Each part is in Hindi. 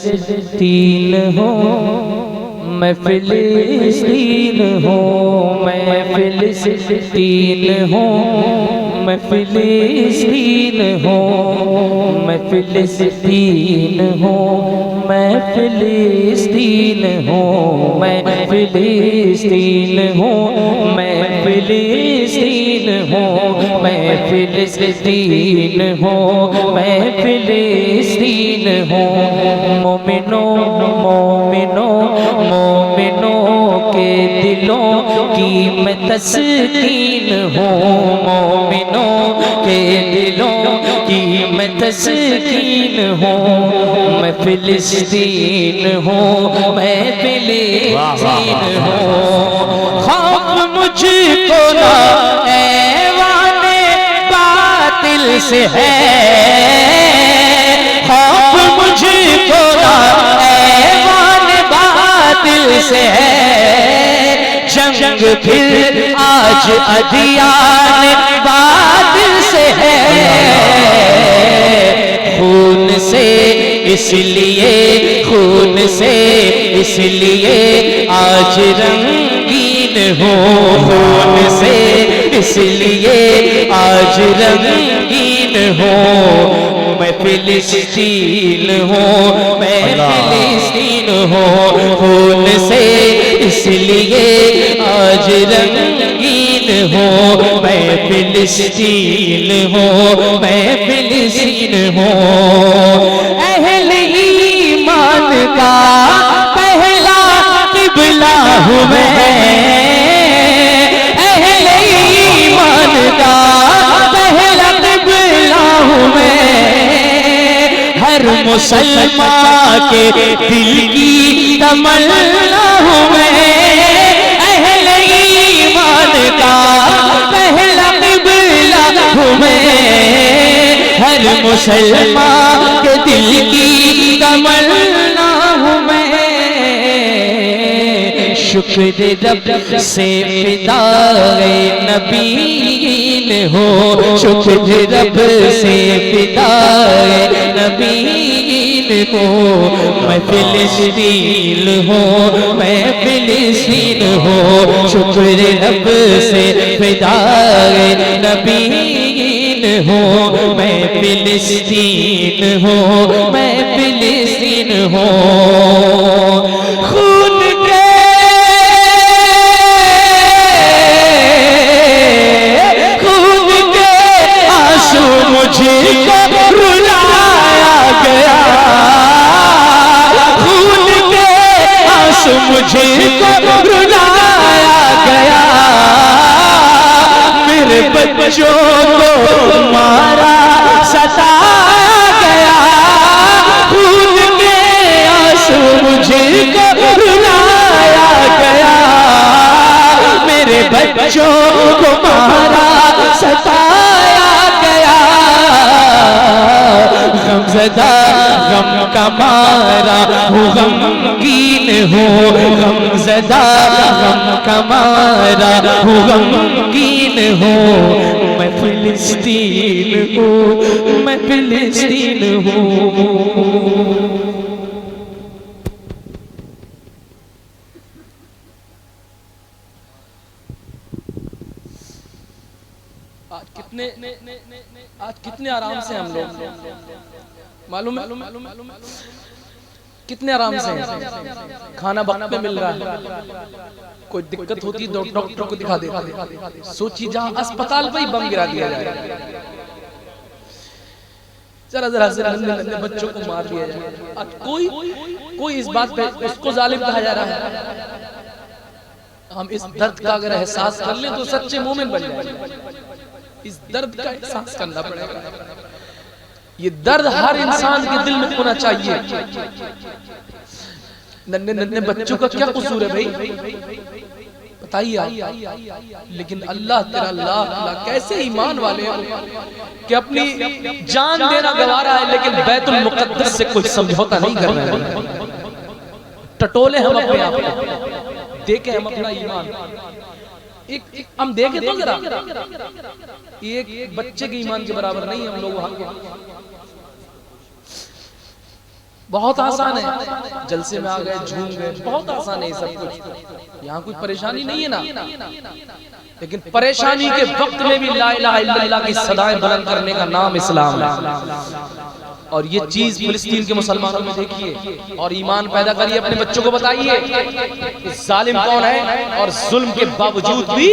फिलिस्तीन हूँ, मैं फिलिस्तीन हूँ, मैं फिलिस्तीन हूँ, मैं फिलिस्तीन हूँ, मैं फिलिस्तीन हूँ, मैं फिलिस्तीन हूँ, मैं फिलिस्तीन हूँ, मैं फिलिस्तीन हूँ, मैं फिलिस्तीन हूँ, मैं फिलिस्तीन हूँ। मोमिनों मोमिनों मोमिनों के दिलों की मैं तस्कीन हूँ, मोमिनों के दिलों की मैं तस्कीन हूँ, मैं फिलिस्तीन हूँ, मैं फिलिस्तीन हूँ। खौफ मुझको ना ऐवाने बातिल से है, खौफ मुझको ना ऐवाने बातिल से है, जंग फिर आज अदियान बातिल से है, खून से इसलिए, खून से इसलिए आज रंगीन हूँ, खून से इसलिए आज रंगीन हूँ, मैं फिलिस्तीन हूँ, मैं फिलिस्तीन हूँ, खून से इसलिए आज रंगीन हूँ, मैं फिलिस्तीन हूँ, मैं फिलिस्तीन हूँ। अहले ईमान का पहला किबला हूँ मैं, अहले ईमान का पहला किबला हूँ मैं, हर मुसलमान के दिल की तमन्ना हूँ मैं, अहले ईमान का पहला किबला हूँ मैं, हर मुसलमान के दिल की तमन्ना हूँ मैं। शुक्र रब से फिदाए नबीन हो, शुक्र रब से फिदाए नबीन हो, मैं फिलिस्तीन हूँ, मैं फिलिस्तीन हूँ, शुक्र रब से फिदाए नबीन हो, मैं फिलिस्तीन हूँ, मैं फिलिस्तीन हूँ। खून के आंसू मुझको रुलाया गया, खून के आंसू मुझको रुलाया गया, मेरे बच्चों को मारा सताया गया, खून के आंसू मुझको रुलाया गया, मेरे बच्चों को मारा सताया गया, गमज़दा गम का मारा हूँ, गमगीन हूँ, गमज़दा गम का मारा हूँ, गमगीन हूँ, मैं फिलिस्तीन हूँ, मैं फिलिस्तीन हूँ। आज कितने आराम से हम लोग, मालूम है कितने आराम से खाना वक्त पे मिल रहा है, कोई दिक्कत होती है तो डॉक्टर को दिखा देते हैं, सोचिए जहां अस्पताल पे ही बम गिरा दिया जाए, जरा जरा से नन्हे बच्चों को मार दिया जाए, आज कोई इस बात पे उसको जालिम कहा जा रहा है। हम इस दर्द का अगर एहसास कर लें तो सच्चे मोमिन बन जाएंगे, इस दर्द का एहसास करना पड़ेगा, ये दर्द हर इंसान के दिल में होना चाहिए। नन्हे नन्हे बच्चों का क्या कसूर है भाई, बताइए आप, लेकिन अल्लाह तेरा लाख कैसे ईमान वाले हैं कि अपनी जान देना गवारा है, लेकिन बैतुल मुक़द्दस से कोई समझौता नहीं कर रहे हैं। टटोले हम अपने आप को, देखे हम अपना ईमान, एक हम देखे तो जरा, एक बच्चे के ईमान के बराबर नहीं हम लोग वहां के। बहुत आसान है, जलसे में आ गए, झूम गए, बहुत आसान है ये सब कुछ, यहाँ कुछ परेशानी नहीं है ना। लेकिन परेशानी के वक्त में भी ला इलाहा इल्लल्लाह की सदाएं बुलंद करने का नाम इस्लाम है। और ये चीज फिलिस्तीन के मुसलमानों में देखिए और ईमान पैदा करिए, अपने बच्चों को बताइए जालिम कौन है, और जुल्म के बावजूद भी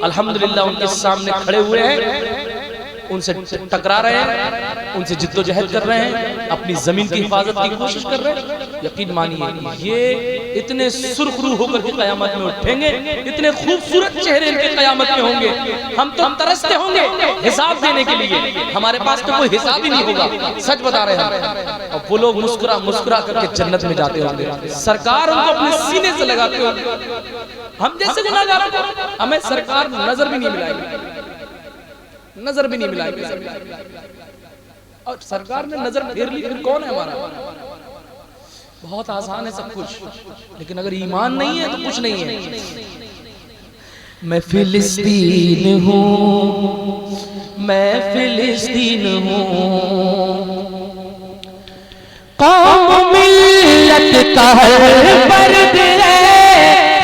अल्हम्दुलिल्लाह उनके सामने खड़े हुए हैं, उनसे टकरा रहे हैं, उनसे जिद्दोजहद कर रहे हैं, अपनी जमीन की हिफाजत की कोशिश कर रहे हैं। यकीन मानिए ये इतने सुरखरू होकर के कयामत में उठेंगे, इतने खूबसूरत चेहरे इनके कयामत में होंगे, हम तो तरसते होंगे हिसाब देने के लिए, हमारे पास तो कोई हिसाब ही नहीं होगा, सच बता रहे हैं। और वो लोग मुस्कुरा मुस्कुरा करके जन्नत में जाते होंगे, सरकार उनको अपने सीने से लगाते होंगे। हम जैसे गुनाहगारों को हमें सरकार नजर भी नहीं मिलाएगी, नजर भी नहीं मिलाएगी। और सरकार ने नजर फेर ली, फिर कौन है हमारा? बहुत आसान है सब कुछ, लेकिन अगर ईमान नहीं है तो कुछ नहीं है। मैं फिलिस्तीन हूँ, मैं फिलिस्तीन हूँ, कौम मिल्लत का हर फर्द है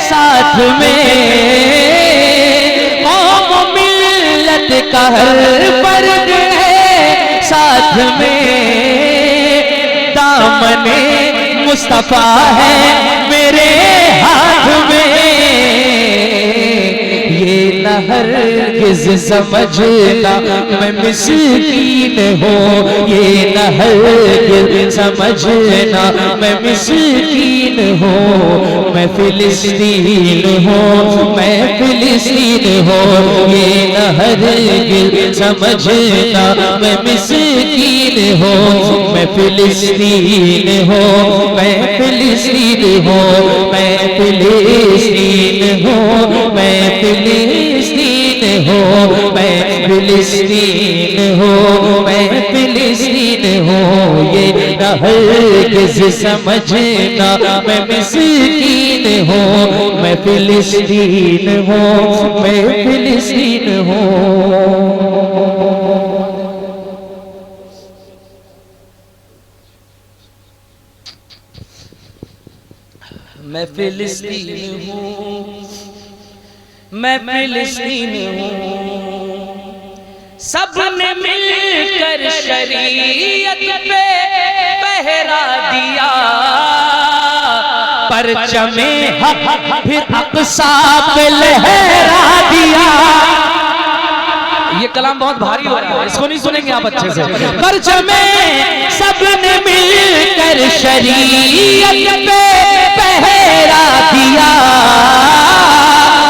साथ में, कौम मिल्लत का हर फर्द है साथ में, दामने मुस्तफा है मेरे हाथ में, ये न हरगिज़ समझना मैं मिस्कीन हूँ, ये न हरगिज़ समझना मैं मिस्कीन हूँ, मैं फिलिस्तीन हूँ, मैं फिलिस्तीन हूँ, ये न हरगिज़ समझना मैं मिस्कीन हूँ, मैं फिलिस्तीन हूँ, मैं फिलिस्तीन हूँ, मैं फिलिस्तीन हूँ, मैं फिलिस्तीन हूँ, मैं फिलिस्तीन हूँ, मैं फिलिस्तीन हूँ, ये न हरगिज़ समझना मैं मिस्कीन हूँ, मैं फिलिस्तीन हूँ, मैं फिलिस्तीन हूँ। मैं फिलिस्तीन हूँ, मैं फिलिस्तीन हूँ, सबने मिलकर शरीयत पे पहरा दिया, परचमे हक फिर अक़सा पे लहरा दिया। ये कलाम बहुत भारी हो रहा है, इसको नहीं सुनेंगे आप अच्छे से। परचमे सबने मिलकर शरीयत पे पहरा दिया,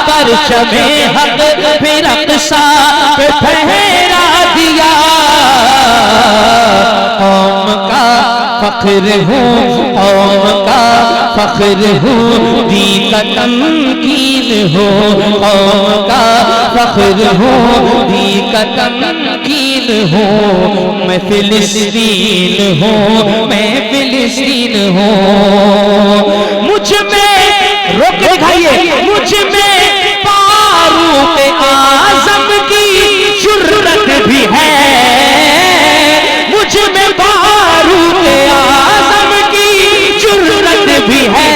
परचमे हक फिर अक़सा पे पहरा दिया, कौम का फख्र हूँ, कौम का फख्र हूँ, दीन का तमकीन हूँ, कौम का फख्र हूँ, दीन का तमकीन हूँ, मैं फिलिस्तीन हूँ, मैं फिलिस्तीन हूँ। मुझ में रोक दिखाइए, मुझ में फारूक आज़म की जुर्रत भी है, मुझ में फारूक आज़म की जुर्रत भी है,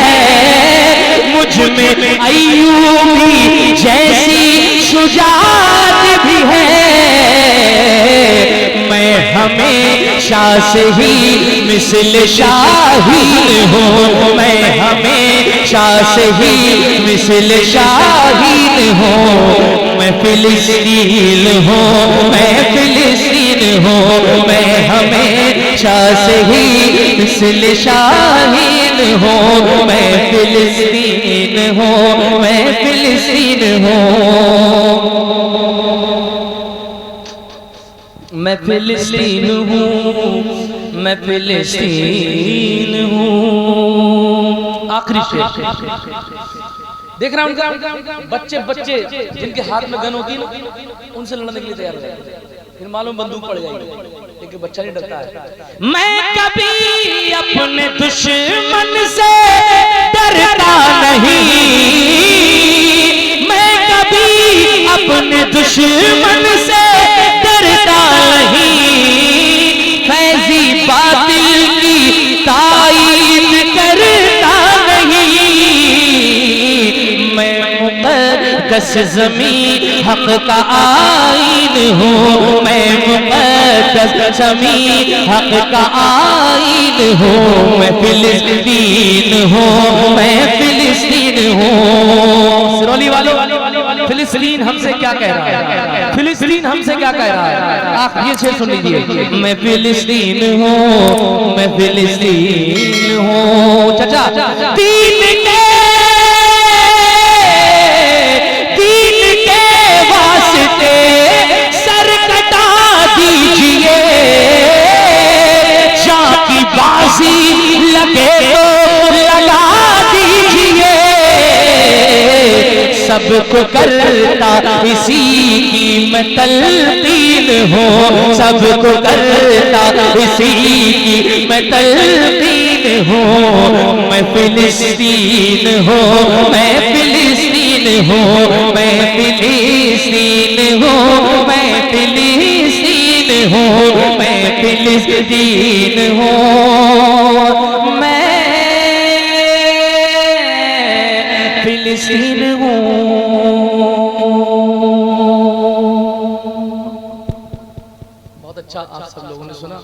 मुझ में अय्यूबी जैसी शुजाअत भी है, मैं हमेशा से ही मिसल शाहीन हूँ, मैं हमेशा से ही मिसल शाहीन हूँ, मैं फिलिस्तीन हूँ, मैं फिलिस्तीन हूँ, मैं हमेशा से ही मिसल शाहीन हूँ, मैं फिलिस्तीन हूँ, मैं फिलिस्तीन हूँ, मैं फिलिस्तीन हूँ, मैं फिलिस्तीन हूँ। आखिरी शेर देख रहा हूँ, बच्चे बच्चे जिनके हाथ में गन होती है उनसे लड़ने के लिए तैयार हो जाते हैं, फिर मालूम बंदूक पड़ जाएगी, लेकिन बच्चा नहीं डरता है। मैं कभी अपने दुश्मन से डरता नहीं, मैं कभी अपने दुश्मन से डरता नहीं, फैज़ी बातिल की मुक़द्दस ज़मीं हक़ का आईन हूँ, मैं मुक़द्दस ज़मीं हक़ का आईन हूँ, मैं फिलिस्तीन हूँ, मैं फिलिस्तीन हूँ। सिरौली वालों, फिलिस्तीन हमसे क्या कह रहा है? फिलिस्तीन हमसे क्या कह रहा है? आप ये शेर सुन लीजिए। मैं फिलिस्तीन हूँ, मैं फिलिस्तीन हूँ। चाचा दीन के वास्ते सर कटा दीजिए, शाह की बाजी लगे तो लगा दीजिए, सबको करता इसी की मैं तलकीन हूँ, सबको करता इसी की मैं तलकीन हूँ। मैं फिलिस्तीन हूँ, मैं फिलिस्तीन हूँ, मैं फिलिस्तीन हूँ, मैं फिलिस्तीन हूँ, मैं फिलिस्तीन हूँ, मैं फिलिस्तीन हूँ। बहुत अच्छा आप सब लोगों ने सुना।